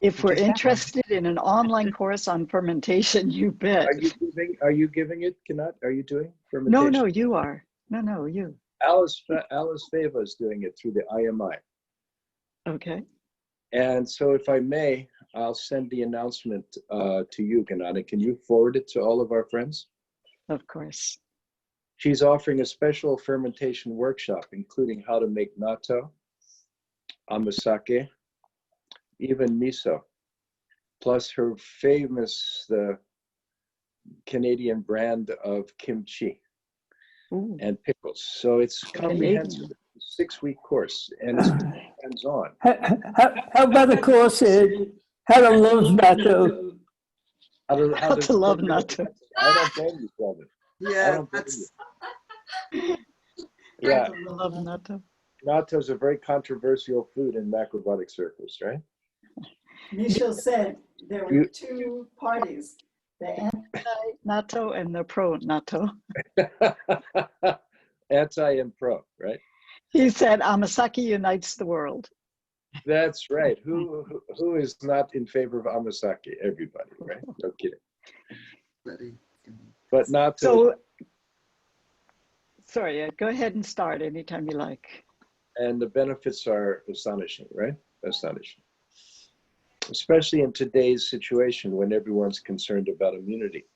If we're interested in an online course on fermentation, you bet. Are you giving it, Cannot? Are you doing fermentation? No, you are. No, you. Alice Fava is doing it through the IMI. Okay. And so if I may, I'll send the announcement to you, Cannot. Can you forward it to all of our friends? Of course. She's offering a special fermentation workshop, including how to make natto, amasake, even miso, plus her famous Canadian brand of kimchi. Ooh. And pickles. So it's comprehensive. 6-week course, and it's hands-on. How about a course in how to love natto? How to love natto. I don't blame you, brother. Yeah, yeah. I love natto. Natto is a very controversial food in macrobiotic circles, right? Michio said there were two parties, the anti-natto and the pro-natto. Anti and pro, right? He said Amasaki unites the world. That's right. Who is not in favor of amasake? Everybody, right? No kidding. But not to. So, sorry, go ahead and start anytime you like. And the benefits are astonishing, right? Astonishing. Especially in today's situation when everyone's concerned about immunity.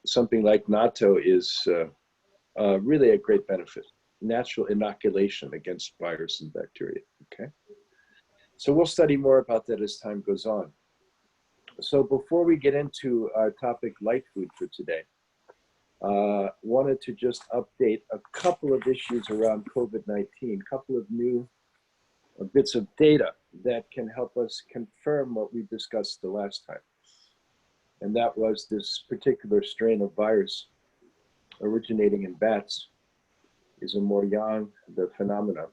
Something like natto is really a great benefit. Natural inoculation against virus and bacteria, okay? So we'll study more about that as time goes on. So before we get into our topic, LightFood, for today, wanted to just update a couple of issues around COVID-19, a couple of new bits of data that can help us confirm what we discussed the last time. And that was this particular strain of virus originating in bats is a more young phenomenon.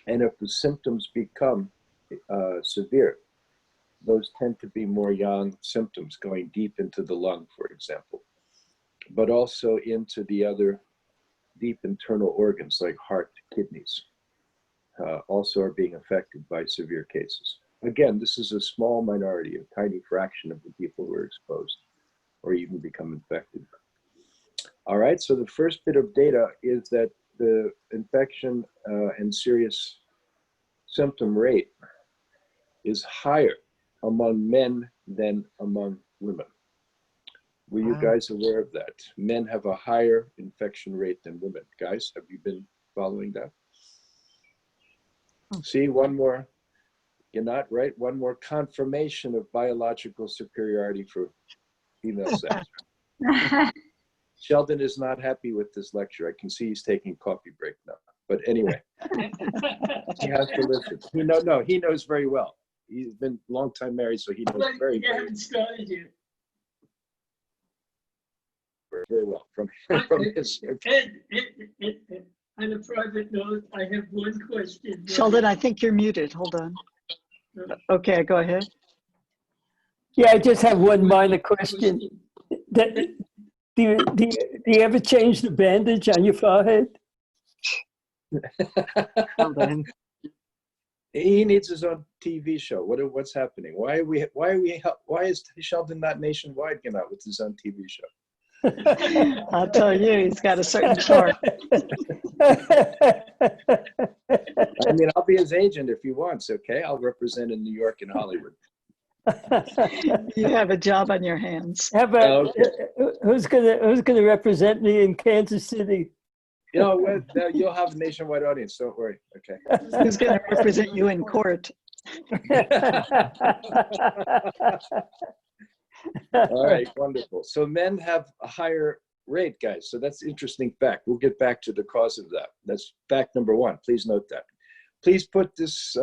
And if the symptoms become severe, those tend to be more young symptoms going deep into the lung, for example, but also into the other deep internal organs like heart, kidneys, also are being affected by severe cases. Again, this is a small minority, a tiny fraction of the people who are exposed or even become infected. All right, so the first bit of data is that the infection and serious symptom rate is higher among men than among women. Were you guys aware of that? Men have a higher infection rate than women. Guys, have you been following that? See, one more, you're not right, one more confirmation of biological superiority for female sex. Sheldon is not happy with this lecture. I can see he's taking coffee break now. But anyway, he has to listen. He knows very well. He's been a long time married, so he knows very well. Very well from his. On a private note, I have one question. Sheldon, I think you're muted. Hold on. Okay, go ahead. Yeah, I just have one minor question. Do you ever change the bandage on your forehead? He needs his own TV show. What's happening? Why is Sheldon not nationwide out with his own TV show? I'll tell you, he's got a certain charm. I mean, I'll be his agent if he wants. Okay, I'll represent in New York and Hollywood. You have a job on your hands. How about who's gonna represent me in Kansas City? You know what? You'll have a nationwide audience. Don't worry. Okay. Who's going to represent you in court? All right, wonderful. So men have a higher rate, guys. So that's an interesting fact. We'll get back to the cause of that. That's fact number one. Please note that. Please put this,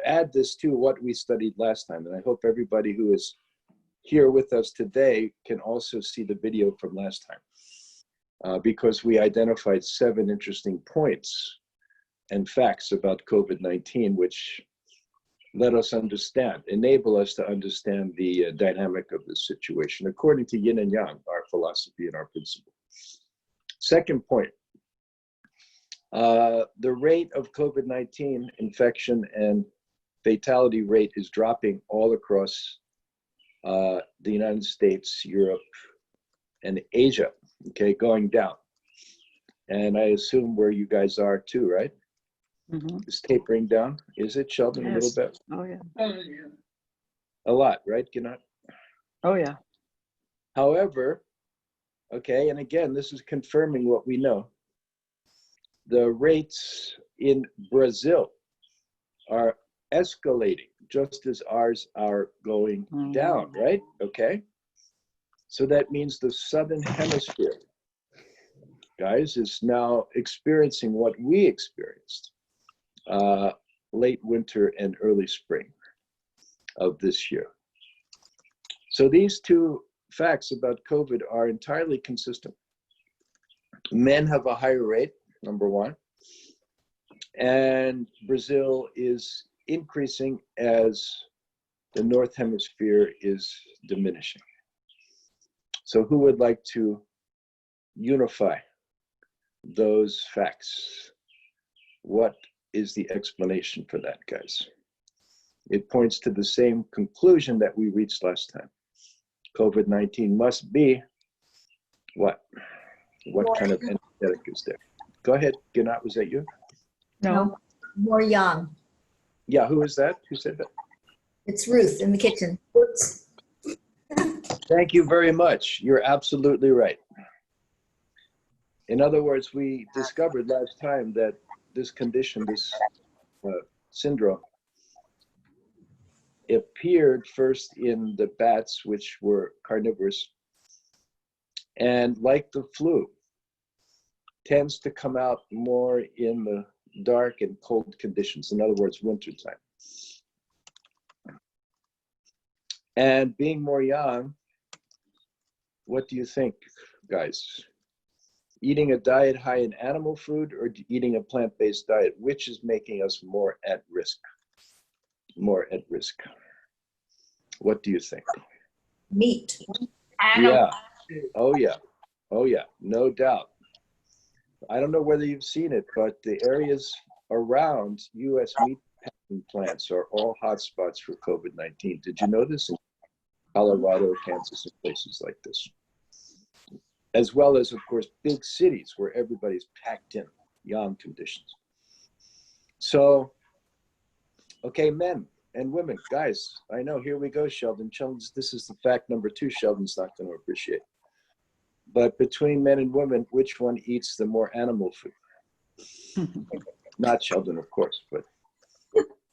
add this to what we studied last time. And I hope everybody who is here with us today can also see the video from last time. Because we identified 7 interesting points and facts about COVID-19, which let us enable us to understand the dynamic of this situation, according to yin and yang, our philosophy and our principle. Second point, the rate of COVID-19 infection and fatality rate is dropping all across the United States, Europe, and Asia, okay, going down. And I assume where you guys are too, right? Mhm. It's tapering down. Is it, Sheldon, a little Yes. bit? Oh, yeah. Oh, yeah. A lot, right? Cannot. Oh, yeah. However, okay, and again, this is confirming what we know. The rates in Brazil are escalating, just as ours are going down, right? Okay. So that means the southern hemisphere, guys, is now experiencing what we experienced late winter and early spring of this year. So these two facts about COVID are entirely consistent. Men have a higher rate, number one, and Brazil is increasing as the North Hemisphere is diminishing. So who would like to unify those facts? What is the explanation for that, guys? It points to the same conclusion that we reached last time. COVID-19 must be what? What kind of anesthetic is there? Go ahead, Ginat, was that you? No. More young. Yeah, who is that? Who said that? It's Ruth in the kitchen. Oops. Thank you very much. You're absolutely right. In other words, we discovered last time that this condition, this syndrome, appeared first in the bats, which were carnivorous, and like the flu, tends to come out more in the dark and cold conditions, in other words, wintertime. And being more young, what do you think, guys? Eating a diet high in animal food or eating a plant-based diet, which is making us more at risk? More at risk. What do you think? Meat. Yeah. Oh, yeah. Oh, yeah. No doubt. I don't know whether you've seen it, but the areas around U.S. meat packing plants are all hotspots for COVID-19. Did you know this in Colorado, Kansas, and places like this? As well as, of course, big cities where everybody's packed in, young conditions. So, okay, men and women, guys, I know, here we go, Sheldon. This is the fact number 2 Sheldon's not going to appreciate. But between men and women, which one eats the more animal food? Not Sheldon, of course, but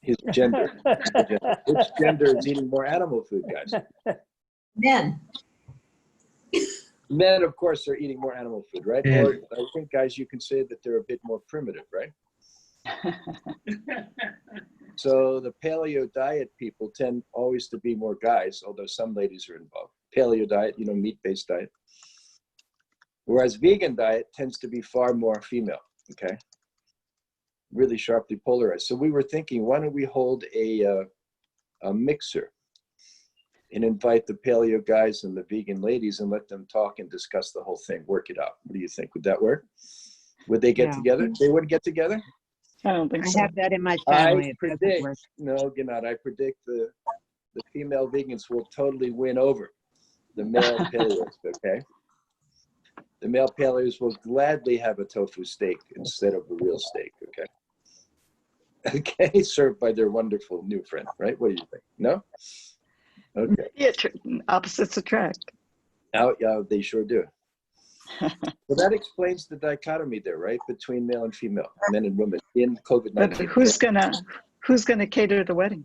his gender. Which gender is eating more animal food, guys? Men. Men, of course, are eating more animal food, right? Yeah. Or I think, guys, you can say that they're a bit more primitive, right? So the paleo diet people tend always to be more guys, although some ladies are involved. Paleo diet, you know, meat-based diet. Whereas vegan diet tends to be far more female, okay? Really sharply polarized. So we were thinking, why don't we hold a mixer and invite the paleo guys and the vegan ladies and let them talk and discuss the whole thing, work it out. What do you think? Would that work? Would they get together? They would get together? I don't think I so. have that in my family. I It doesn't predict, work. no, Gennad, I predict the female vegans will totally win over the male paleos, okay? The male paleos will gladly have a tofu steak instead of a real steak, okay? Okay, served by their wonderful new friend, right? What do you think? No? Okay. Yeah, opposites attract. Yeah, they sure do. Well, that explains the dichotomy there, right? Between male and female, men and women in But COVID-19. who's gonna cater the wedding?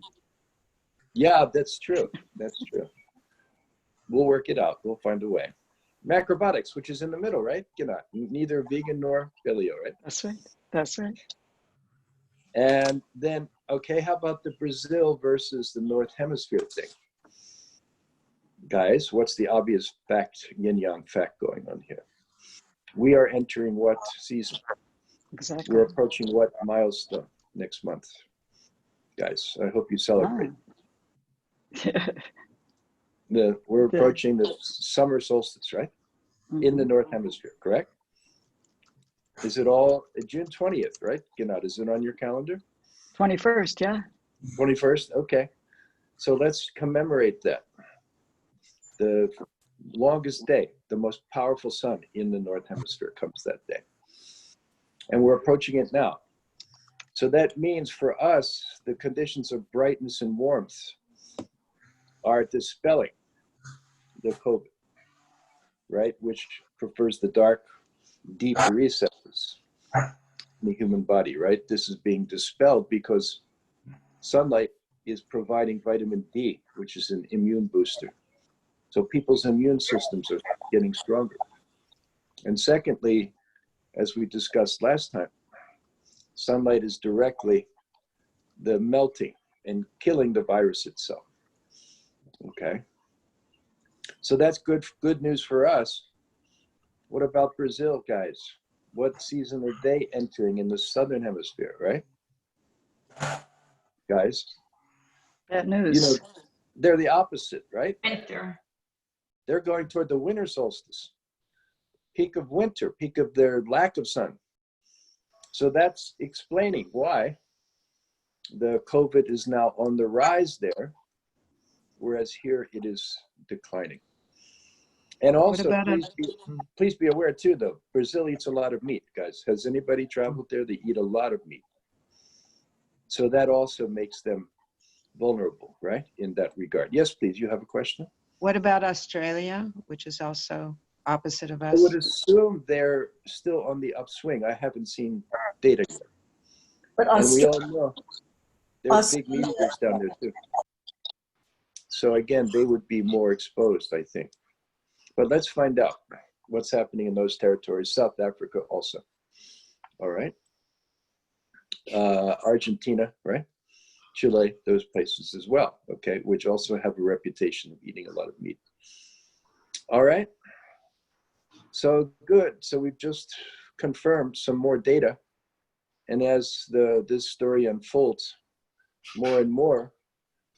Yeah, that's true. That's true. We'll work it out. We'll find a way. Macrobiotics, which is in the middle, right? Neither vegan nor paleo, right? That's right. That's right. And then, okay, how about the Brazil versus the North Hemisphere thing? Guys, what's the obvious fact, yin-yang fact going on here? We are entering what season? Exactly. We're approaching what milestone next month? Guys, I hope you celebrate. We're approaching the summer solstice, right? In the North Hemisphere, correct? Is it all June 20th, right? Is it on your calendar? 21st, yeah. 21st? Okay. So let's commemorate that. The longest day, the most powerful sun in the North Hemisphere comes that day. And we're approaching it now. So that means for us, the conditions of brightness and warmth are dispelling the COVID, right? Which prefers the dark, deep recesses in the human body, right? This is being dispelled because sunlight is providing vitamin D, which is an immune booster. So people's immune systems are getting stronger. And secondly, as we discussed last time, sunlight is directly the melting and killing the virus itself. Okay. So that's good news for us. What about Brazil, guys? What season are they entering in the Southern Hemisphere, right? Guys, Bad news. they're the opposite, right? Winter. They're going toward the winter solstice, peak of winter, peak of their lack of sun. So that's explaining why the COVID is now on the rise there, whereas here it is declining. And also, please be aware too, though, Brazil eats a lot of meat, guys. Has anybody traveled there? They eat a lot of meat. So that also makes them vulnerable, right, in that regard. Yes, please, you have a question? What about Australia, which is also opposite of I us? would assume they're still on the upswing. I haven't seen data yet. But And we Australia, all know there's big meat eaters down there too. So again, they would be more exposed, I think. But let's find out what's happening in those territories. South Africa also. All right. Argentina, right? Chile, those places as well, okay, which also have a reputation of eating a lot of meat. All right. So good. So we've just confirmed some more data. And as this story unfolds more and more,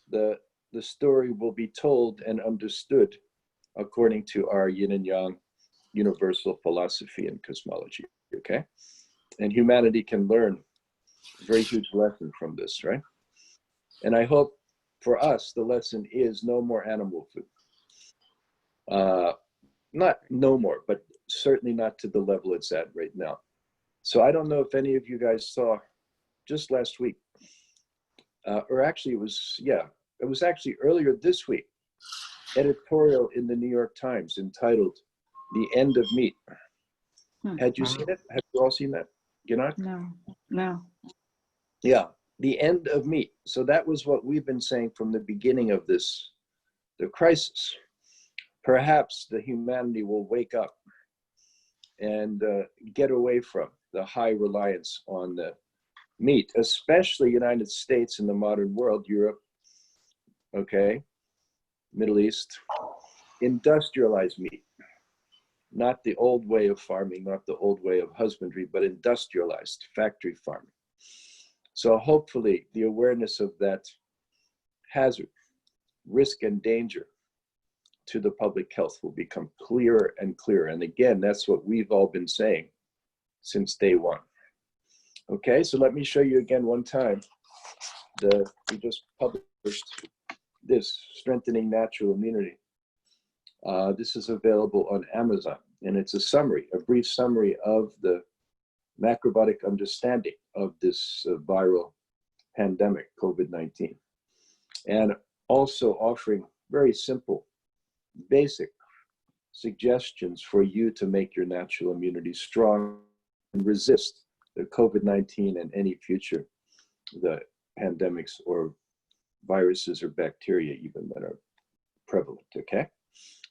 the story will be told and understood according to our yin and yang universal philosophy and cosmology, okay? And humanity can learn a very huge lesson from this, right? And I hope for us, the lesson is no more animal food. Not no more, but certainly not to the level it's at right now. So I don't know if any of you guys saw just last week, or actually it was actually earlier this week, editorial in the New York Times entitled "The End of Meat." Had you seen it? Have you all seen that? Gennad? No. Yeah, the end of meat. So that was what we've been saying from the beginning of the crisis. Perhaps the humanity will wake up and get away from the high reliance on the meat, especially United States and the modern world, Europe, okay, Middle East, industrialized meat. Not the old way of farming, not the old way of husbandry, but industrialized factory farming. So hopefully the awareness of that hazard, risk and danger to the public health will become clearer and clearer. And again, that's what we've all been saying since day one. Okay, so let me show you again one time. We just published this, Strengthening Natural Immunity. This is available on Amazon, and it's a summary, a brief summary of the macrobiotic understanding of this viral pandemic, COVID-19, and also offering very simple, basic suggestions for you to make your natural immunity strong and resist the COVID-19 and any future the pandemics or viruses or bacteria even that are prevalent, okay?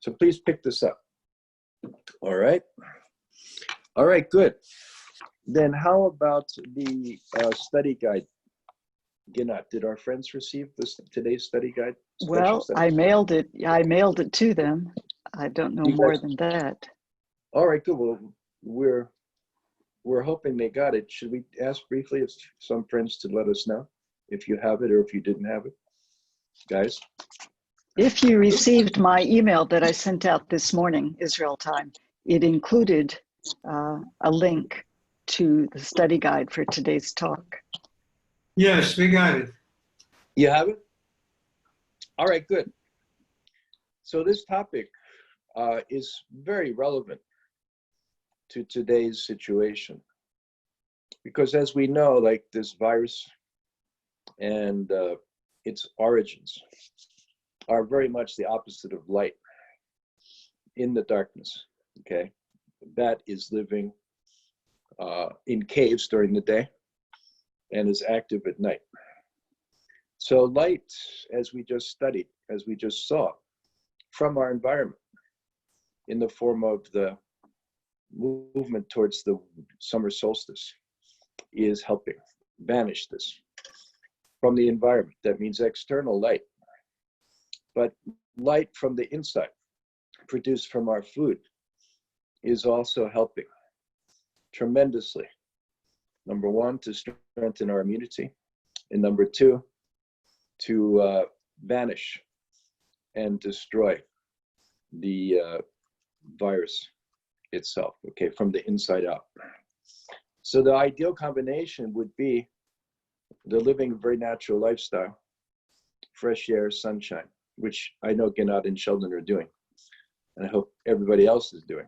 So please pick this up. All right. All right, good. Then how about the study guide? Gennad, did our friends receive today's study guide? Well, I mailed it. I mailed it to them. I don't know more than that. All right, good. Well, we're hoping they got it. Should we ask briefly if some friends to let us know if you have it or if you didn't have it, guys? If you received my email that I sent out this morning, Israel time, it included a link to the study guide for today's talk. Yes, we got it. You have it? All right, good. So this topic is very relevant to today's situation. Because as we know, like this virus and its origins are very much the opposite of light in the darkness, okay? That is living in caves during the day and is active at night. So light, as we just studied, as we just saw, from our environment in the form of the movement towards the summer solstice is helping banish this from the environment. That means external light. But light from the inside, produced from our food, is also helping tremendously. Number one, to strengthen our immunity. And number two, to banish and destroy the virus itself, okay, from the inside out. So the ideal combination would be the living a very natural lifestyle, fresh air, sunshine, which I know Gennad and Sheldon are doing, and I hope everybody else is doing.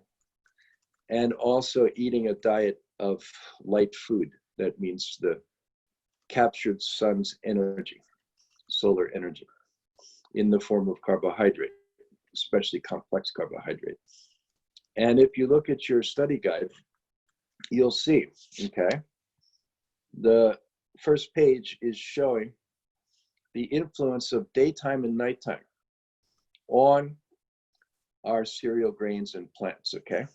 And also eating a diet of light food. That means the captured sun's energy, solar energy, in the form of carbohydrate, especially complex carbohydrate. And if you look at your study guide, you'll see, okay, the first page is showing the influence of daytime and nighttime on our cereal grains and plants, okay?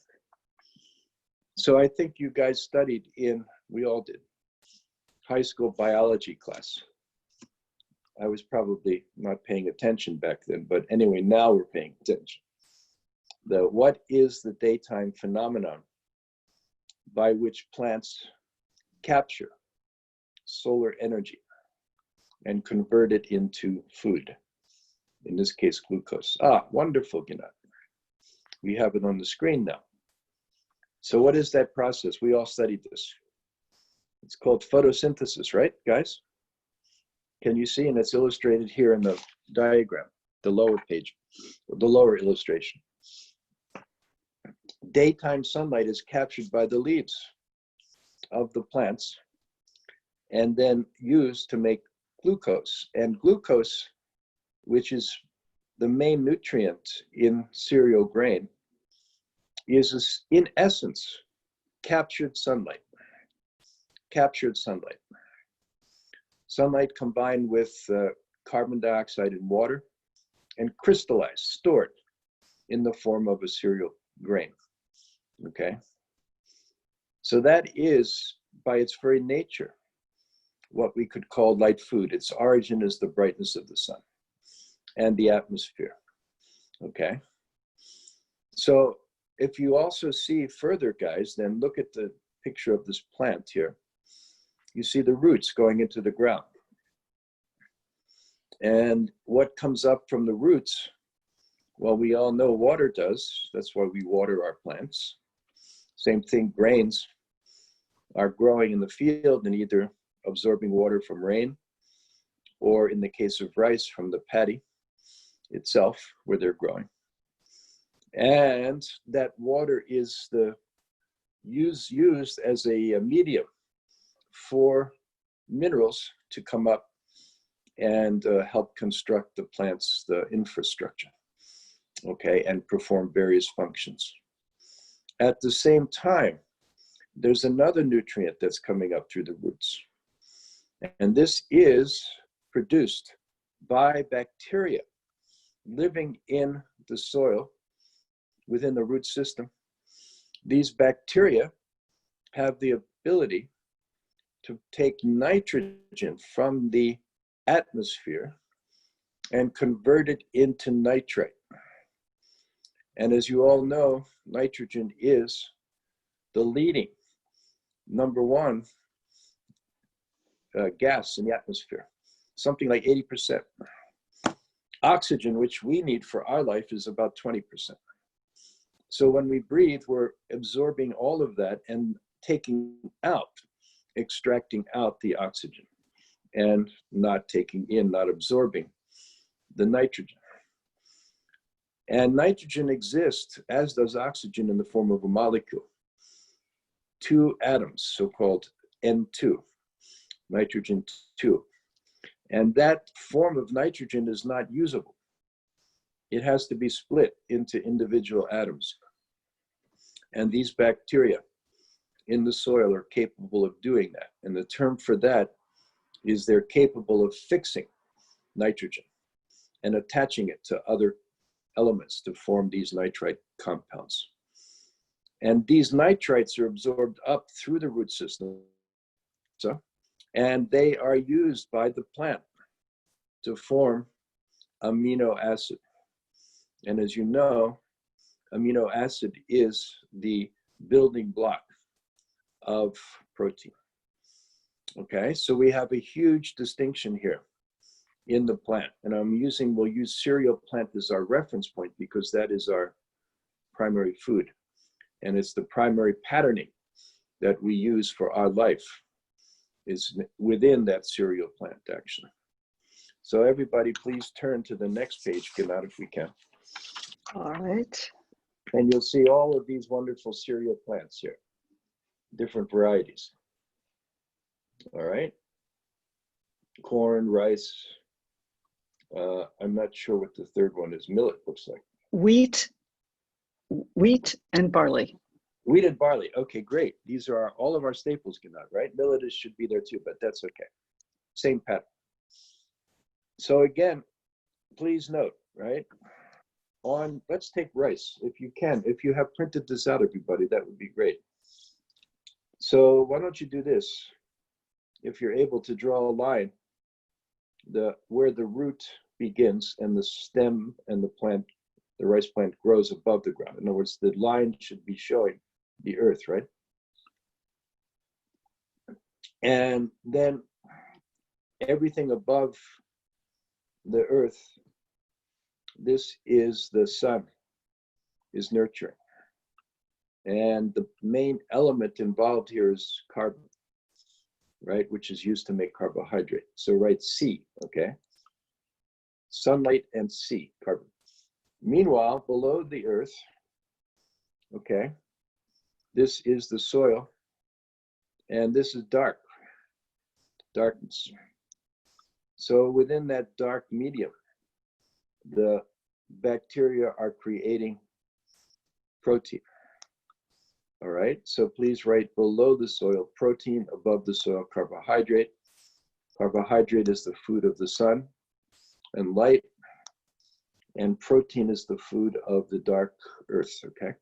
So I think you guys studied in, we all did, high school biology class. I was probably not paying attention back then, but anyway, now we're paying attention. What is the daytime phenomenon by which plants capture solar energy and convert it into food, in this case, glucose. Ah, wonderful, Gennad. We have it on the screen now. So what is that process? We all studied this. It's called photosynthesis, right, guys? Can you see? And it's illustrated here in the diagram, the lower page, the lower illustration. Daytime sunlight is captured by the leaves of the plants and then used to make glucose. And glucose, which is the main nutrient in cereal grain, is in essence captured sunlight. Captured sunlight. Sunlight combined with carbon dioxide and water and crystallized, stored in the form of a cereal grain, okay? So that is, by its very nature, what we could call light food. Its origin is the brightness of the sun and the atmosphere, okay? So if you also see further, guys, then look at the picture of this plant here. You see the roots going into the ground. And what comes up from the roots? Well, we all know water does. That's why we water our plants. Same thing, grains are growing in the field and either absorbing water from rain, or in the case of rice, from the paddy itself, where they're growing. And that water is used as a medium for minerals to come up and help construct the plant's infrastructure, okay, and perform various functions. At the same time, there's another nutrient that's coming up through the roots. And this is produced by bacteria living in the soil within the root system. These bacteria have the ability to take nitrogen from the atmosphere and convert it into nitrite. And as you all know, nitrogen is the leading number one gas in the atmosphere, something like 80%. Oxygen, which we need for our life, is about 20%. So when we breathe, we're absorbing all of that and taking out, extracting out the oxygen and not taking in, not absorbing the nitrogen. And nitrogen exists, as does oxygen, in the form of a molecule. Two atoms, so-called N2, nitrogen 2. And that form of nitrogen is not usable. It has to be split into individual atoms. And these bacteria in the soil are capable of doing that. And the term for that is they're capable of fixing nitrogen and attaching it to other elements to form these nitrite compounds. And these nitrites are absorbed up through the root system. And they are used by the plant to form amino acid. And as you know, amino acid is the building block of protein. Okay, so we have a huge distinction here in the plant. And we'll use cereal plant as our reference point because that is our primary food. And it's the primary patterning that we use for our life is within that cereal plant, actually. So everybody, please turn to the next page, Gennad, if we can. All right. And you'll see all of these wonderful cereal plants here, different varieties. All right. Corn, rice. I'm not sure what the third one is. Millet looks like. Wheat and barley. Wheat and barley. Okay, great. These are all of our staples, Gennad, right? Millet should be there too, but that's okay. Same pattern. So again, please note, right? Let's take rice, if you can. If you have printed this out, everybody, that would be great. So why don't you do this? If you're able to draw a line, where the root begins and the stem and the rice plant grows above the ground. In other words, the line should be showing the earth, right? And then everything above the earth, this is the sun, is nurturing. And the main element involved here is carbon, right? Which is used to make carbohydrate. So write C, okay? Sunlight and C, carbon. Meanwhile, below the earth, okay, this is the soil, and this is darkness. So within that dark medium, the bacteria are creating protein. All right, so please write below the soil protein, above the soil carbohydrate. Carbohydrate is the food of the sun and light, and protein is the food of the dark earth, okay?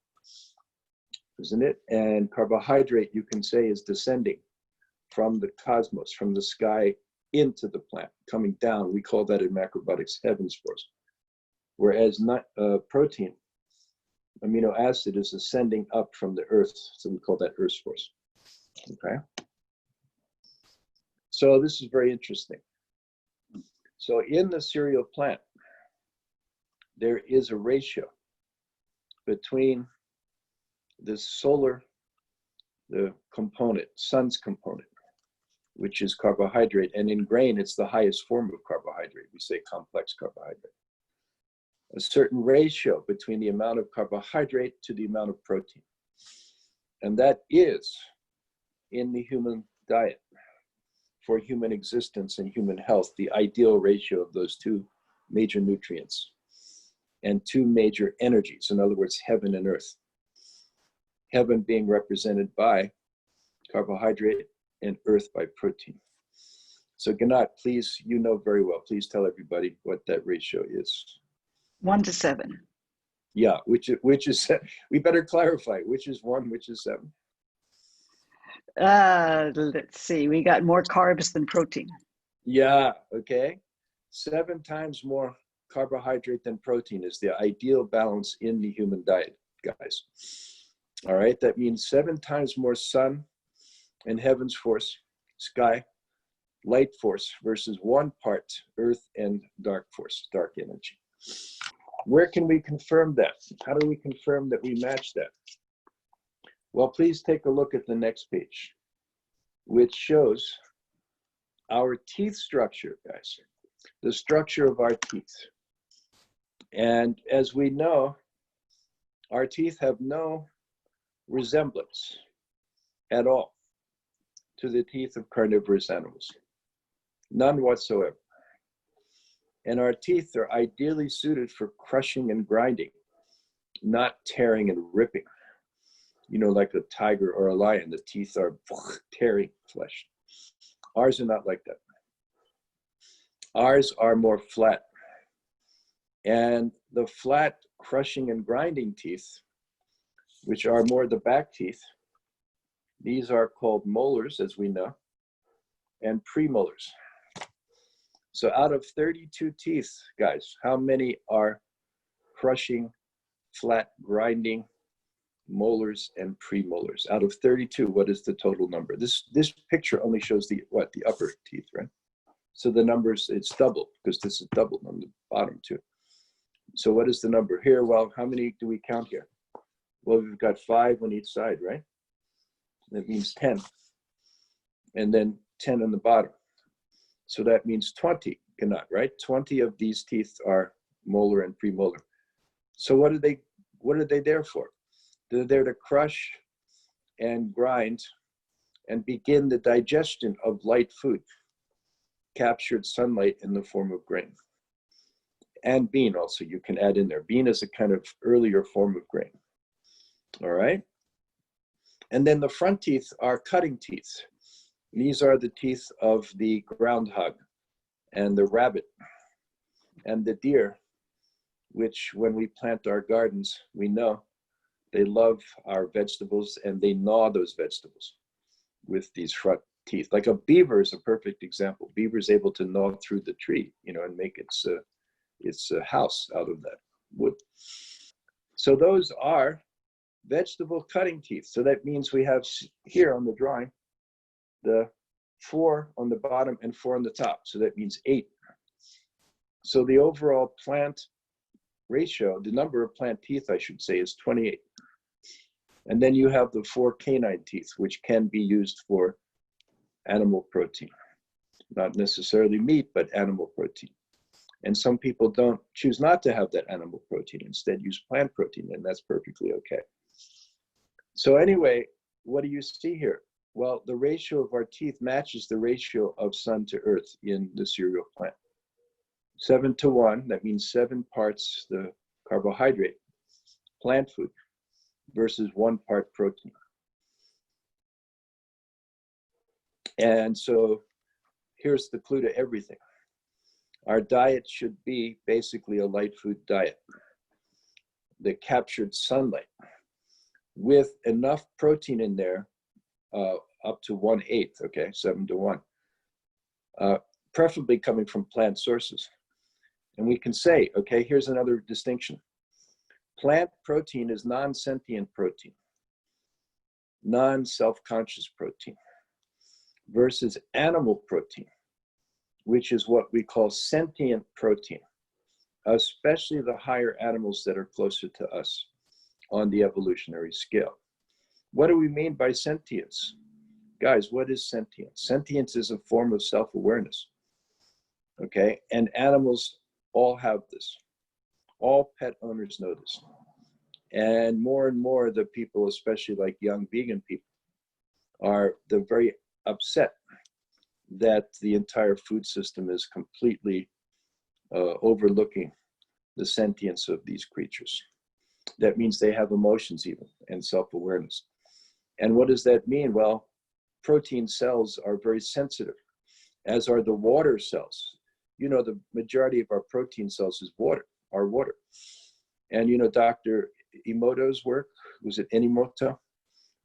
Isn't it? And carbohydrate, you can say, is descending from the cosmos, from the sky into the plant, coming down. We call that in macrobiotics heaven's force. Whereas protein, amino acid, is ascending up from the earth, so we call that earth's force, okay? So this is very interesting. So in the cereal plant, there is a ratio between the component, sun's component, which is carbohydrate, and in grain, it's the highest form of carbohydrate. We say complex carbohydrate. A certain ratio between the amount of carbohydrate to the amount of protein. And that is in the human diet for human existence and human health, the ideal ratio of those two major nutrients and two major energies. In other words, heaven and earth. Heaven being represented by carbohydrate and earth by protein. So Gennad, please, you know very well, please tell everybody what that ratio is. 1 to 7. Yeah, which is we better clarify, which is 1, which is 7. Let's see, we got more carbs than protein. Yeah, okay. 7 times more carbohydrate than protein is the ideal balance in the human diet, guys. All right, that means 7 times more sun and heaven's force, sky, light force, versus 1 part earth and dark force, dark energy. Where can we confirm that? How do we confirm that we match that? Well, please take a look at the next page, which shows our teeth structure, guys, the structure of our teeth. And as we know, our teeth have no resemblance at all to the teeth of carnivorous animals. None whatsoever. And our teeth are ideally suited for crushing and grinding, not tearing and ripping. You know, like a tiger or a lion, the teeth are tearing flesh. Ours are not like that. Ours are more flat. And the flat crushing and grinding teeth, which are more the back teeth, these are called molars, as we know, and premolars. So out of 32 teeth, guys, how many are crushing, flat, grinding, molars, and premolars? Out of 32, what is the total number? This picture only shows the upper teeth, right? So the numbers, it's double, because this is double on the bottom too. So what is the number here? Well, how many do we count here? Well, we've got 5 on each side, right? That means 10. And then 10 on the bottom. So that means 20, right? 20 of these teeth are molar and premolar. So what are they there for? They're there to crush and grind and begin the digestion of light food, captured sunlight in the form of grain. And bean also, you can add in there. Bean is a kind of earlier form of grain. All right? And then the front teeth are cutting teeth. These are the teeth of the groundhog and the rabbit and the deer, which when we plant our gardens, we know they love our vegetables and they gnaw those vegetables with these front teeth. Like a beaver is a perfect example. Beaver is able to gnaw through the tree, you know, and make its house out of that wood. So those are vegetable cutting teeth. So that means we have here on the drawing, the 4 on the bottom and 4 on the top. So that means 8. So the overall plant ratio, the number of plant teeth, I should say, is 28. And then you have the 4 canine teeth, which can be used for animal protein. Not necessarily meat, but animal protein. And some people choose not to have that animal protein, instead use plant protein, and that's perfectly okay. So anyway, what do you see here? Well, the ratio of our teeth matches the ratio of sun to earth in the cereal plant. 7:1, that means 7 parts the carbohydrate, plant food, versus 1 part protein. And so here's the clue to everything. Our diet should be basically a light food diet. The captured sunlight with enough protein in there, up to 1/8, okay, 7:1, preferably coming from plant sources. And we can say, okay, here's another distinction. Plant protein is non-sentient protein, non-self-conscious protein, versus animal protein, which is what we call sentient protein, especially the higher animals that are closer to us on the evolutionary scale. What do we mean by sentience? Guys, what is sentience? Sentience is a form of self-awareness, okay? And animals all have this. All pet owners know this. And more the people, especially like young vegan people, they're very upset that the entire food system is completely overlooking the sentience of these creatures. That means they have emotions even, and self-awareness. And what does that mean? Well, protein cells are very sensitive, as are the water cells. You know, the majority of our protein cells is water, our water. And you know, Dr. Emoto's work, was it Enimoto?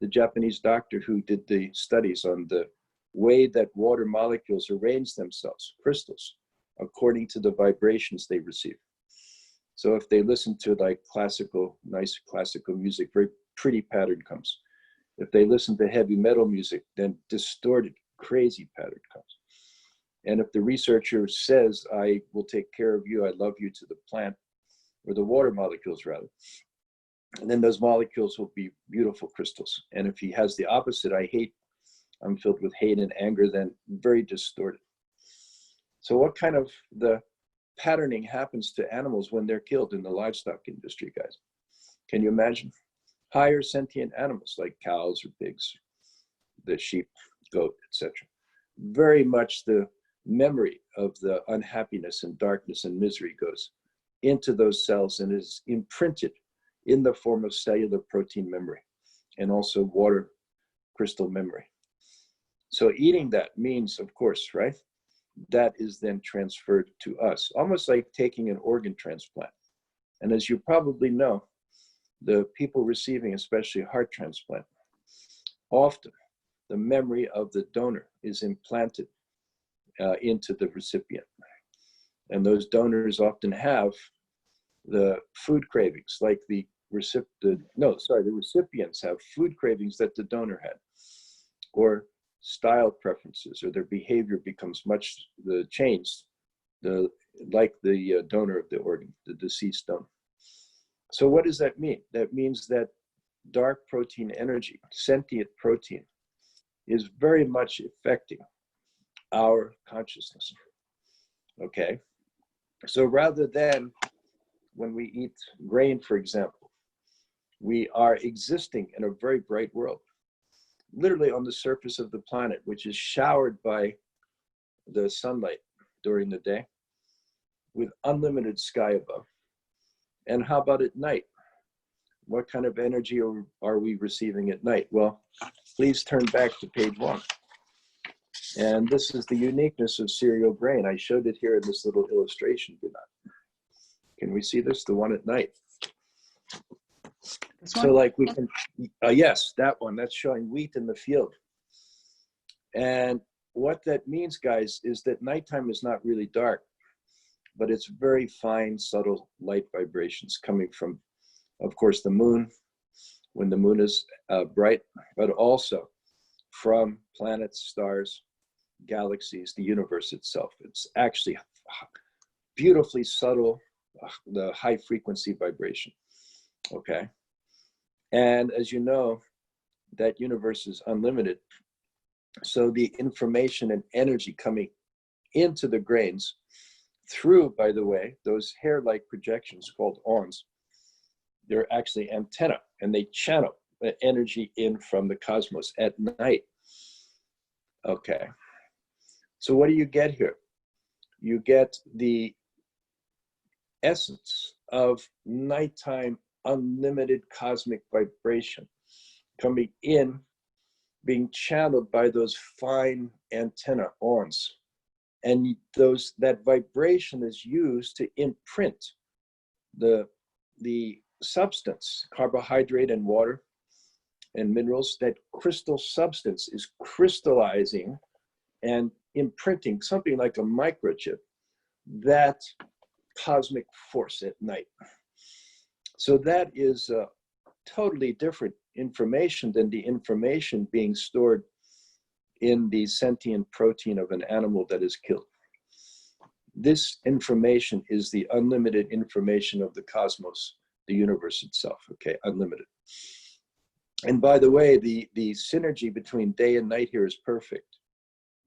The Japanese doctor who did the studies on the way that water molecules arrange themselves, crystals, according to the vibrations they receive. So if they listen to like nice classical music, very pretty pattern comes. If they listen to heavy metal music, then distorted, crazy pattern comes. And if the researcher says, I will take care of you, I love you to the plant, or the water molecules rather, and then those molecules will be beautiful crystals. And if he has the opposite, I'm filled with hate and anger, then very distorted. So what kind of the patterning happens to animals when they're killed in the livestock industry, guys? Can you imagine? Higher sentient animals like cows or pigs, the sheep, goat, etc. Very much the memory of the unhappiness and darkness and misery goes into those cells and is imprinted in the form of cellular protein memory and also water crystal memory. So eating that means, of course, right, that is then transferred to us, almost like taking an organ transplant. And as you probably know, the people receiving, especially heart transplant, often the memory of the donor is implanted into the recipient. And those donors often have the food cravings, like the recipients have food cravings that the donor had, or style preferences, or their behavior becomes much changed, like the donor of the organ, the deceased donor. So what does that mean? That means that dark protein energy, sentient protein, is very much affecting our consciousness. Okay? So rather than when we eat grain, for example, we are existing in a very bright world, literally on the surface of the planet, which is showered by the sunlight during the day with unlimited sky above. And how about at night? What kind of energy are we receiving at night? Well, please turn back to page 1. And this is the uniqueness of cereal grain. I showed it here in this little illustration. Can we see this? The one at night. This So one? like we can, yes, that one, that's showing wheat in the field. And what that means, guys, is that nighttime is not really dark, but it's very fine, subtle light vibrations coming from, of course, the moon, when the moon is bright, but also from planets, stars, galaxies, the universe itself. It's actually beautifully subtle, the high frequency vibration, okay? And as you know, that universe is unlimited. So the information and energy coming into the grains through, by the way, those hair-like projections called awns, they're actually antenna, and they channel the energy in from the cosmos at night. Okay. So what do you get here? You get the essence of nighttime unlimited cosmic vibration coming in, being channeled by those fine antenna awns. And that vibration is used to imprint the substance, carbohydrate and water and minerals. That crystal substance is crystallizing and imprinting something like a microchip, that cosmic force at night. So that is totally different information than the information being stored in the sentient protein of an animal that is killed. This information is the unlimited information of the cosmos, the universe itself, okay, unlimited. And by the way, the synergy between day and night here is perfect.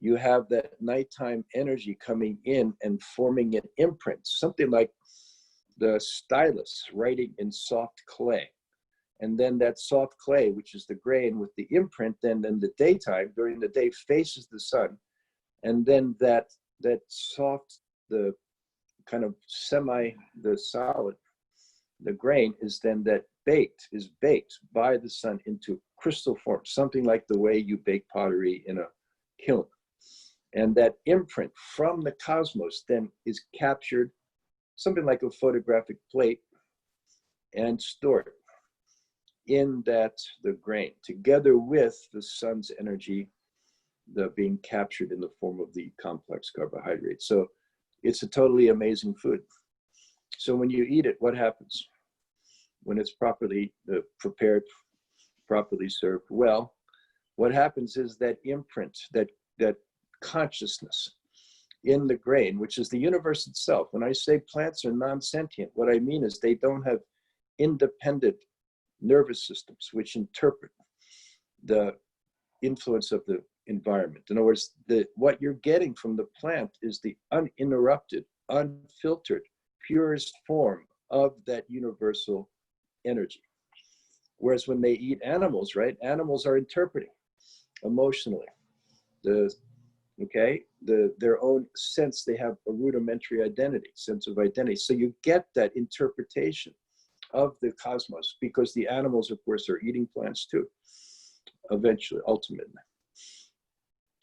You have that nighttime energy coming in and forming an imprint, something like the stylus writing in soft clay. And then that soft clay, which is the grain with the imprint, then in the daytime, during the day, faces the sun. And then that soft, the kind of the solid, the grain is then baked by the sun into crystal form, something like the way you bake pottery in a kiln. And that imprint from the cosmos then is captured, something like a photographic plate, and stored in the grain, together with the sun's energy, being captured in the form of the complex carbohydrate. So it's a totally amazing food. So when you eat it, what happens? When it's properly prepared, properly served well, what happens is that imprint, that consciousness in the grain, which is the universe itself. When I say plants are non-sentient, what I mean is they don't have independent nervous systems which interpret the influence of the environment. In other words, what you're getting from the plant is the uninterrupted, unfiltered, purest form of that universal energy. Whereas when they eat animals, right, animals are interpreting emotionally their own sense. They have a rudimentary identity, sense of identity. So you get that interpretation of the cosmos because the animals, of course, are eating plants too, eventually, ultimately.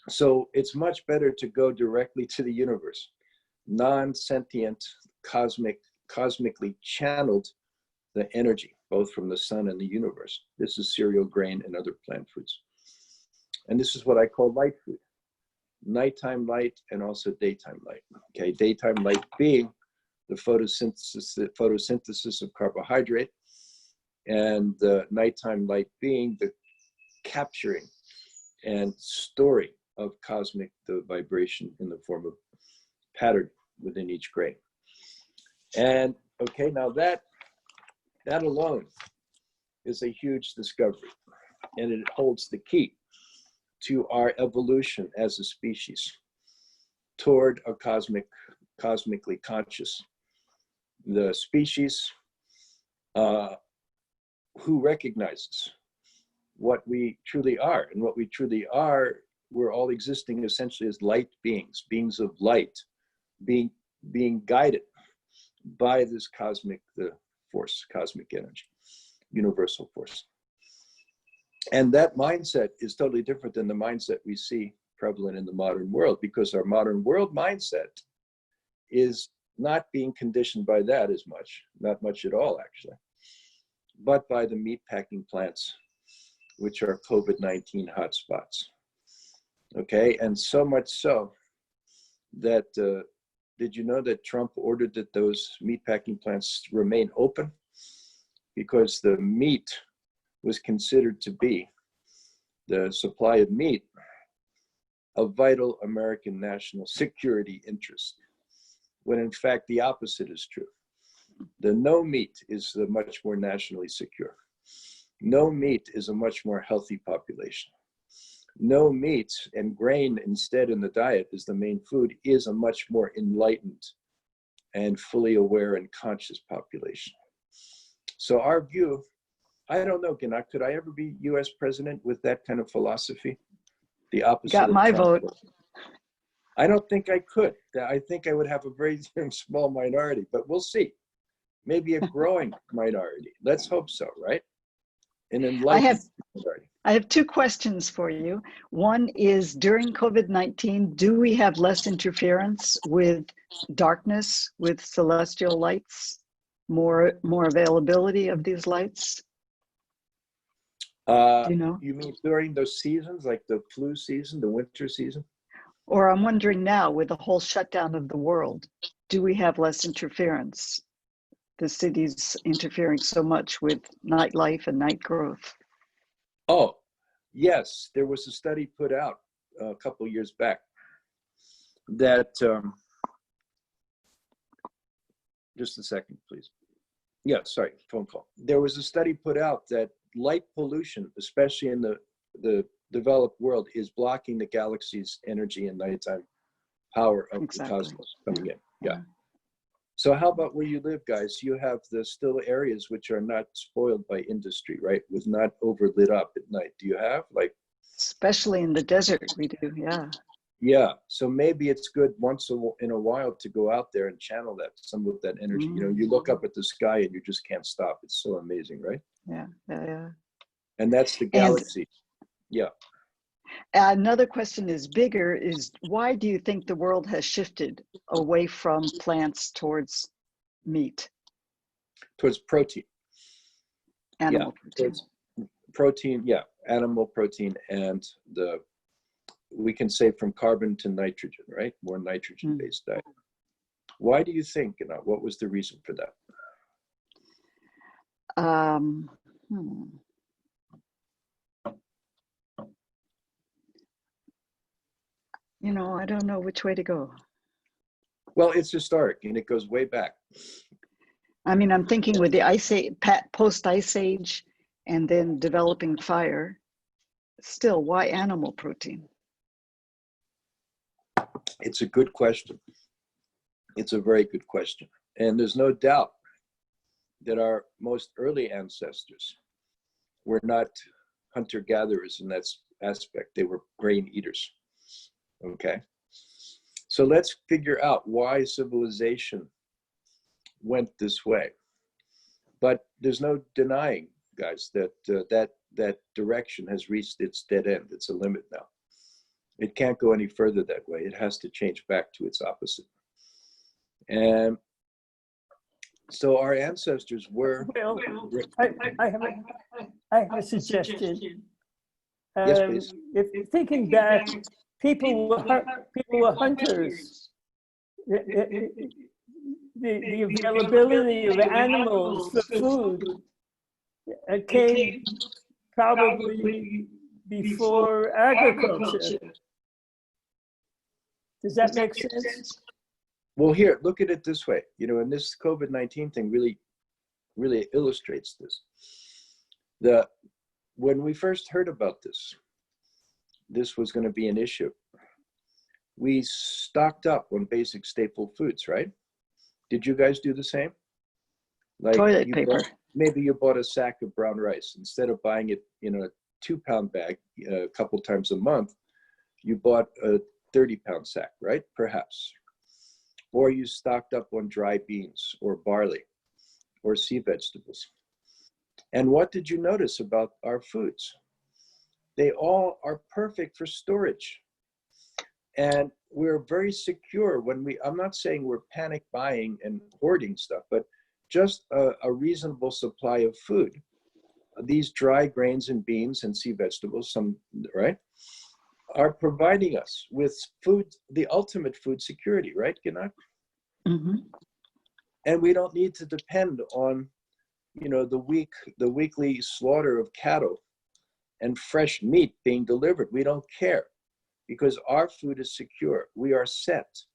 So it's much better to go directly to the universe, non-sentient, cosmically channeled the energy, both from the sun and the universe. This is cereal, grain, and other plant foods. And this is what I call light food. Nighttime light and also daytime light. Okay, daytime light being the photosynthesis of carbohydrate, and the nighttime light being the capturing and storing of the vibration in the form of pattern within each grain. And okay, now that alone is a huge discovery, and it holds the key to our evolution as a species toward a cosmically conscious, the species who recognizes what we truly are. And what we truly are, we're all existing essentially as light beings, beings of light, being guided by this cosmic force, cosmic energy, universal force. And that mindset is totally different than the mindset we see prevalent in the modern world, because our modern world mindset is not being conditioned by that as much, not much at all actually, but by the meatpacking plants, which are COVID-19 hotspots. Okay, and so much so that, did you know that Trump ordered that those meatpacking plants remain open? Because the meat was considered to be, the supply of meat, a vital American national security interest, when in fact the opposite is true. The no meat is the much more nationally secure. No meat is a much more healthy population. No meat and grain instead in the diet is the main food is a much more enlightened and fully aware and conscious population. So our view, I don't know, Gina, could I ever be US president with that kind of philosophy? The opposite. Got my Trump. vote. I don't think I could. I think I would have a very small minority, but we'll see. Maybe a growing minority. Let's hope so, right? An enlightened minority. I have two questions for you. One is, during COVID-19, do we have less interference with darkness, with celestial lights, more availability of these lights? Do you know? You mean during those seasons, like the flu season, the winter season? Or I'm wondering now, with the whole shutdown of the world, do we have less interference? The city's interfering so much with nightlife and night growth. Oh, yes. There was a study put out a couple of years back that, just a second, please. Yeah, sorry, phone call. There was a study put out that light pollution, especially in the developed world, is blocking the galaxy's energy and nighttime power of the cosmos coming in. Yeah. So how about where you live, guys? You have the still areas which are not spoiled by industry, right? With not overlit up at night. Do you have, like? Especially in the desert, we do, yeah. Yeah, so maybe it's good once in a while to go out there and channel that, some of that energy. You know, you look up at the sky and you just can't stop. It's so amazing, right? Yeah, yeah, yeah. And that's the galaxy. Yeah. Another question is bigger, is why do you think the world has shifted away from plants towards meat? Towards protein. Animal protein. Towards protein, yeah, animal protein, and we can say from carbon to nitrogen, right? More nitrogen-based diet. Why do you think, what was the reason for that? You know, I don't know which way to go. Well, it's historic and it goes way back. I mean, I'm thinking with the ice age, post-ice age, and then developing fire. Still, why animal protein? It's a good question. It's a very good question. And there's no doubt that our most early ancestors were not hunter-gatherers in that aspect. They were grain eaters, okay? So let's figure out why civilization went this way. But there's no denying, guys, that that direction has reached its dead end. It's a limit now. It can't go any further that way. It has to change back to its opposite. And so our ancestors were... Well, I have a suggestion. Yes, please. If you're thinking back, people were hunters. The availability of animals for food came probably before agriculture. Does that make sense? Well, here, look at it this way. You know, and this COVID-19 thing really illustrates this. When we first heard about this was going to be an issue. We stocked up on basic staple foods, right? Did you guys do the same? Like Toilet paper. Maybe you bought a sack of brown rice. Instead of buying it in a 2-pound bag a couple times a month, you bought a 30-pound sack, right? Perhaps. Or you stocked up on dry beans or barley or sea vegetables. And what did you notice about our foods? They all are perfect for storage. And we're very secure when I'm not saying we're panic buying and hoarding stuff, but just a reasonable supply of food. These dry grains and beans and sea vegetables, right, are providing us with food, the ultimate food security, right, Gennad? Mm-hmm. And we don't need to depend on, you know, the weekly slaughter of cattle and fresh meat being delivered. We don't care because our food is secure. We are set,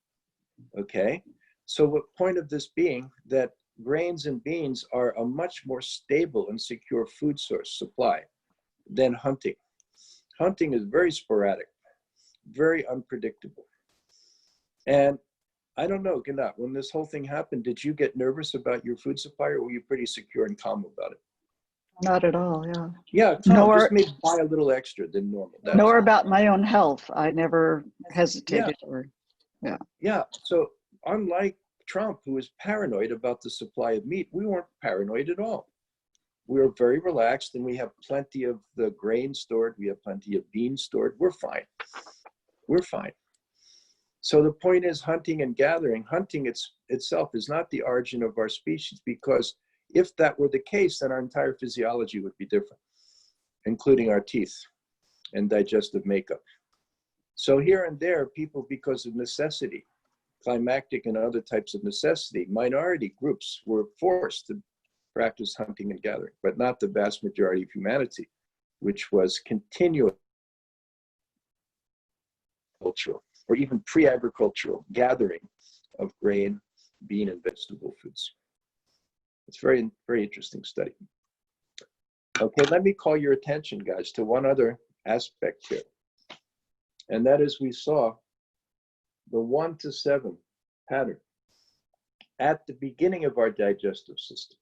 okay? So the point of this being that grains and beans are a much more stable and secure food source supply than hunting. Hunting is very sporadic, very unpredictable. And I don't know, Gennad, when this whole thing happened, did you get nervous about your food supply or were you pretty secure and calm about it? Not at all, yeah. Yeah, calm, just maybe buy a little extra than normal. Nor about my own health. I never hesitated Yeah, so unlike Trump, who was paranoid about the supply of meat, we weren't paranoid at all. We were very relaxed and we have plenty of the grain stored. We have plenty of beans stored. We're fine. We're fine. So the point is hunting and gathering. Hunting itself is not the origin of our species, because if that were the case, then our entire physiology would be different, including our teeth and digestive makeup. So here and there, people, because of necessity, climactic and other types of necessity, minority groups were forced to practice hunting and gathering, but not the vast majority of humanity, which was continuous cultural or even pre-agricultural gathering of grain, bean, and vegetable foods. It's very, very interesting study. Okay, let me call your attention, guys, to one other aspect here. And that is we saw the 1 to 7 pattern at the beginning of our digestive system.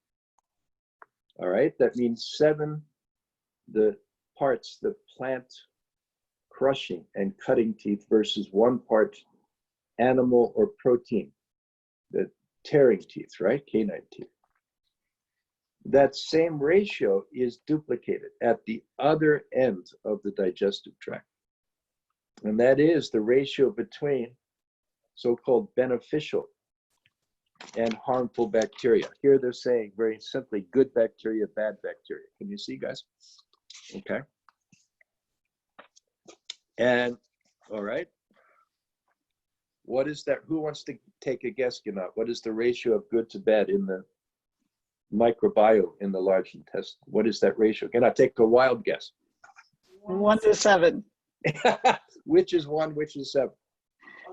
All right, that means 7, the parts, the plant crushing and cutting teeth versus 1 part animal or protein, the tearing teeth, right, canine teeth. That same ratio is duplicated at the other end of the digestive tract. And that is the ratio between so-called beneficial and harmful bacteria. Here they're saying very simply, good bacteria, bad bacteria. Can you see, guys? Okay. And, all right. What is that? Who wants to take a guess, Gennad? What is the ratio of good to bad in the microbiome in the large intestine? What is that ratio? Gennad, take a wild guess. 1 to 7. Which is 1, which is 7?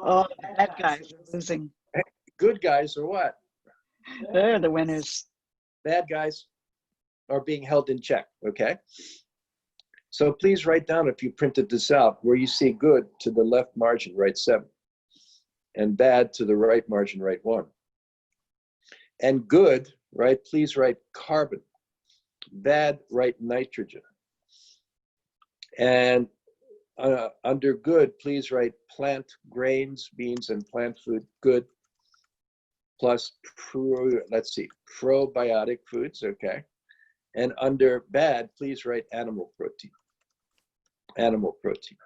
Oh, bad guys are losing. Good guys are what? They're the winners. Bad guys are being held in check, okay? So please write down, if you printed this out, where you see good to the left margin, write 7. and bad to the right margin, right one. And good, right, please write carbon. Bad, write nitrogen. And under good, please write plant grains, beans, and plant food, good, plus, let's see, probiotic foods, okay. And under bad, please write animal protein. Animal protein.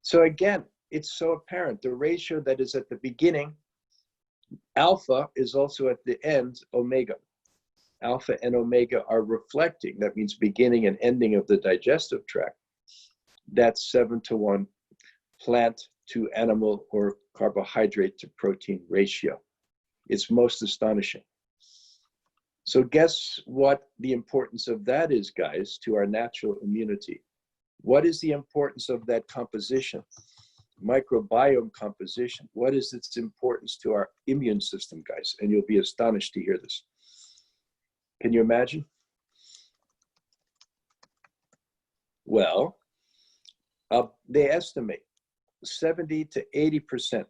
So again, it's so apparent. The ratio that is at the beginning, alpha, is also at the end, omega. Alpha and omega are reflecting, that means beginning and ending of the digestive tract. That's 7:1 plant to animal or carbohydrate to protein ratio. It's most astonishing. So guess what the importance of that is, guys, to our natural immunity? What is the importance of that composition? Microbiome composition. What is its importance to our immune system, guys? And you'll be astonished to hear this. Can you imagine? Well, they estimate 70 to 80%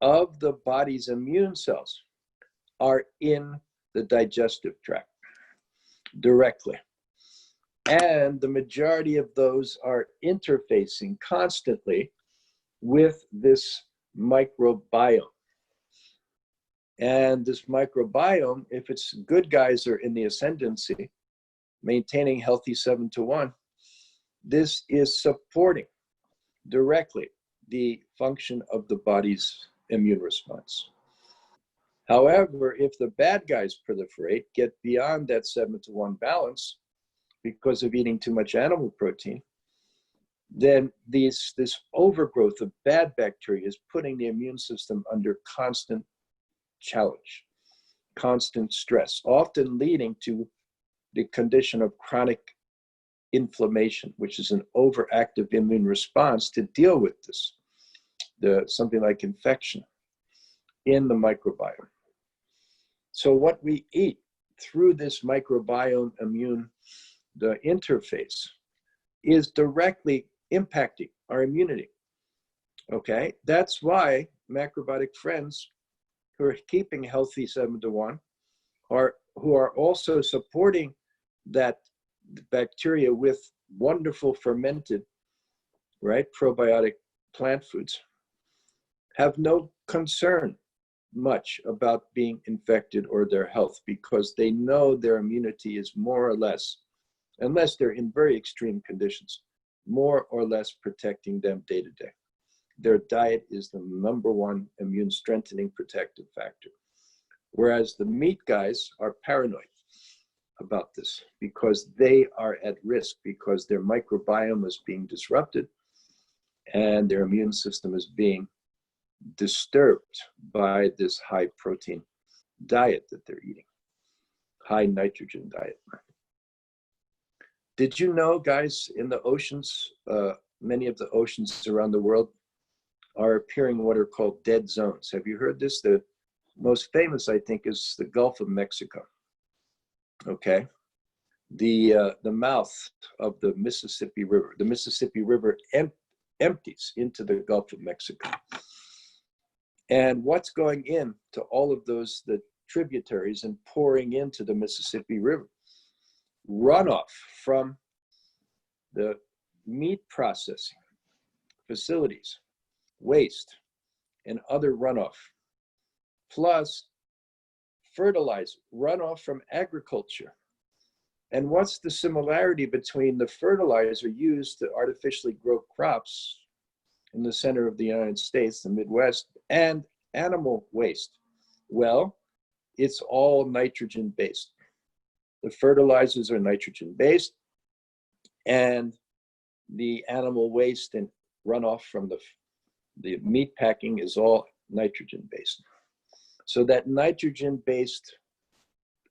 of the body's immune cells are in the digestive tract directly. And the majority of those are interfacing constantly with this microbiome. And this microbiome, if it's good guys are in the ascendancy, maintaining healthy 7:1, this is supporting directly the function of the body's immune response. However, if the bad guys proliferate, get beyond that 7:1 balance because of eating too much animal protein, then this overgrowth of bad bacteria is putting the immune system under constant challenge, constant stress, often leading to the condition of chronic inflammation, which is an overactive immune response to deal with this, something like infection in the microbiome. So what we eat through this microbiome immune, the interface, is directly impacting our immunity. Okay, that's why macrobiotic friends who are keeping healthy 7:1 who are also supporting that bacteria with wonderful fermented, right, probiotic plant foods, have no concern much about being infected or their health, because they know their immunity is more or less, unless they're in very extreme conditions, more or less protecting them day to day. Their diet is the #1 immune strengthening protective factor. Whereas the meat guys are paranoid about this because they are at risk, because their microbiome is being disrupted and their immune system is being disturbed by this high protein diet that they're eating, high nitrogen diet. Did you know, guys, in the oceans, many of the oceans around the world are appearing what are called dead zones? Have you heard this? The most famous, I think, is the Gulf of Mexico. Okay, the mouth of the Mississippi River. The Mississippi River empties into the Gulf of Mexico. And what's going into all of those, the tributaries, and pouring into the Mississippi River? Runoff from the meat processing facilities, waste, and other runoff, plus fertilizer, runoff from agriculture. And what's the similarity between the fertilizer used to artificially grow crops in the center of the United States, the Midwest, and animal waste? Well, it's all nitrogen based. The fertilizers are nitrogen based, and the animal waste and runoff from the meat packing is all nitrogen based. So that nitrogen based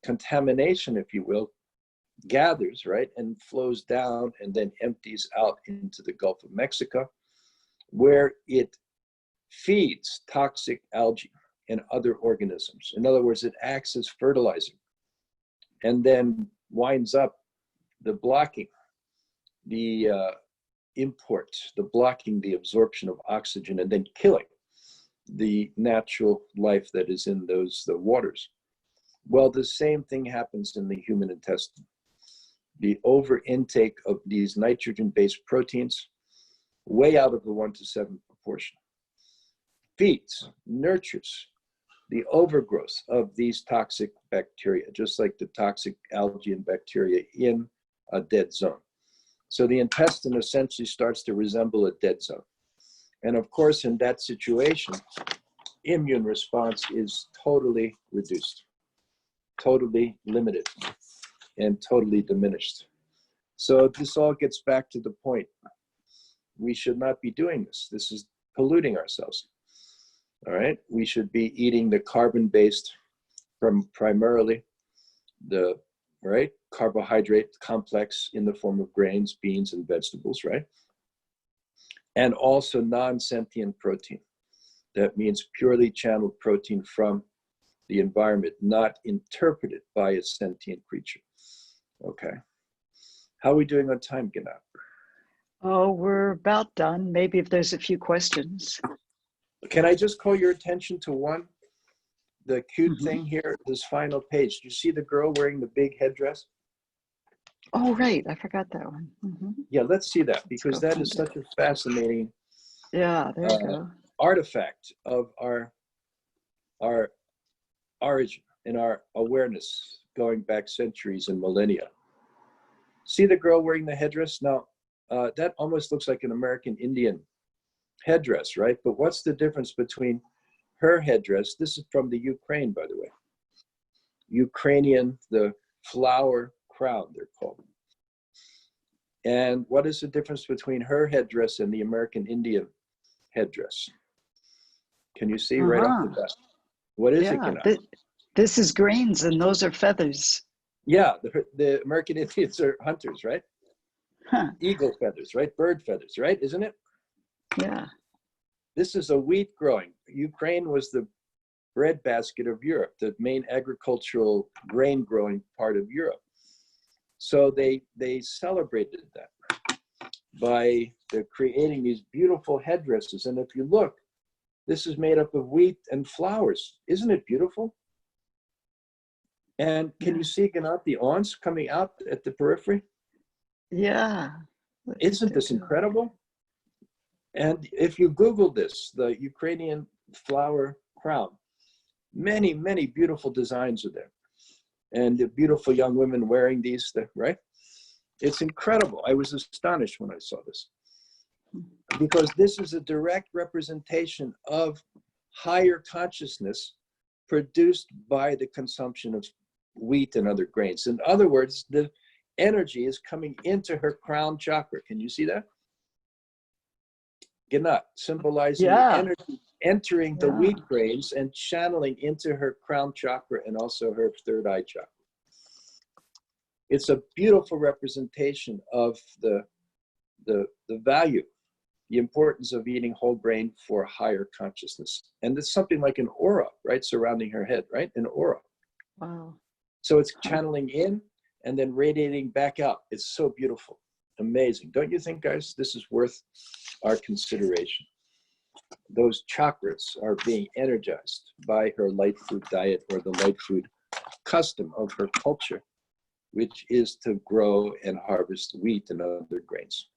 contamination, if you will, gathers, right, and flows down and then empties out into the Gulf of Mexico, where it feeds toxic algae and other organisms. In other words, it acts as fertilizer and then winds up the blocking the imports, the blocking the absorption of oxygen, and then killing the natural life that is in the waters. Well, the same thing happens in the human intestine. The over intake of these nitrogen-based proteins, way out of the 1:7 proportion, feeds, nurtures the overgrowth of these toxic bacteria, just like the toxic algae and bacteria in a dead zone. So the intestine essentially starts to resemble a dead zone. And of course, in that situation, immune response is totally reduced, totally limited, and totally diminished. So this all gets back to the point. We should not be doing this. This is polluting ourselves. All right, we should be eating the carbon-based, from primarily the carbohydrate complex in the form of grains, beans, and vegetables, right? And also non-sentient protein. That means purely channeled protein from the environment, not interpreted by a sentient creature. Okay. How are we doing on time, Ginat? Oh, we're about done. Maybe if there's a few questions. Can I just call your attention to one? The cute Mhm. thing here, this final page. Do you see the girl wearing the big headdress? Oh, right. I forgot that one. Mhm. Yeah, let's see that, because go that is find such a fascinating Yeah, there you go. artifact of our origin and our awareness going back centuries and millennia. See the girl wearing the headdress? Now, that almost looks like an American Indian headdress, right? But what's the difference between her headdress? This is from the Ukraine, by the way. Ukrainian, the flower crown, they're called. And what is the difference between her headdress and the American Indian headdress? Can you see right off the bat? What is it, Yeah, Kenai? this is grains and those are feathers. Yeah, the American Indians are hunters, right? Huh. Eagle feathers, right? Bird feathers, right? Isn't it? Yeah. This is a wheat growing. Ukraine was the breadbasket of Europe, the main agricultural grain growing part of Europe. So they celebrated that by creating these beautiful headdresses. And if you look, this is made up of wheat and flowers. Isn't it beautiful? And can you see Ginat, the aunts coming out at the periphery? Yeah. Isn't this incredible? And if you Google this, the Ukrainian flower crown, many, many beautiful designs are there. And the beautiful young women wearing these, right? It's incredible. I was astonished when I saw this. Because this is a direct representation of higher consciousness produced by the consumption of wheat and other grains. In other words, the energy is coming into her crown chakra. Can you see that? Ginat, symbolizing the energy entering the wheat grains and channeling into her crown chakra and also her third eye chakra. It's a beautiful representation of the value, the importance of eating whole grain for higher consciousness. And it's something like an aura, right? Surrounding her head, right? An aura. Wow. So it's channeling in and then radiating back out. It's so beautiful. Amazing. Don't you think, guys, this is worth our consideration? Those chakras are being energized by her LightFood diet or the LightFood custom of her culture, which is to grow and harvest wheat and other grains.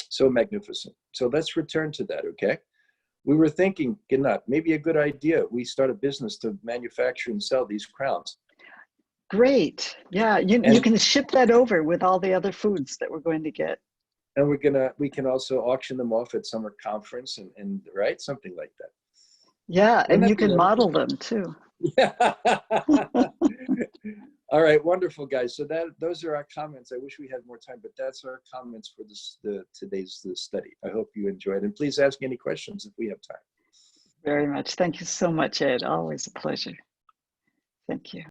So magnificent. So let's return to that, okay? We were thinking, Ginat, maybe a good idea. We start a business to manufacture and sell these crowns. Great. Yeah, you can ship that over with all the other foods that we're going to get. And we can also auction them off at summer conference and right, something like that. Yeah, and you can model them too. Yeah. All right, wonderful, guys. So those are our comments. I wish we had more time, but that's our comments for today's study. I hope you enjoyed, and please ask any questions if we have time. Very much. Thank you so much, Ed. Always a pleasure. Thank you.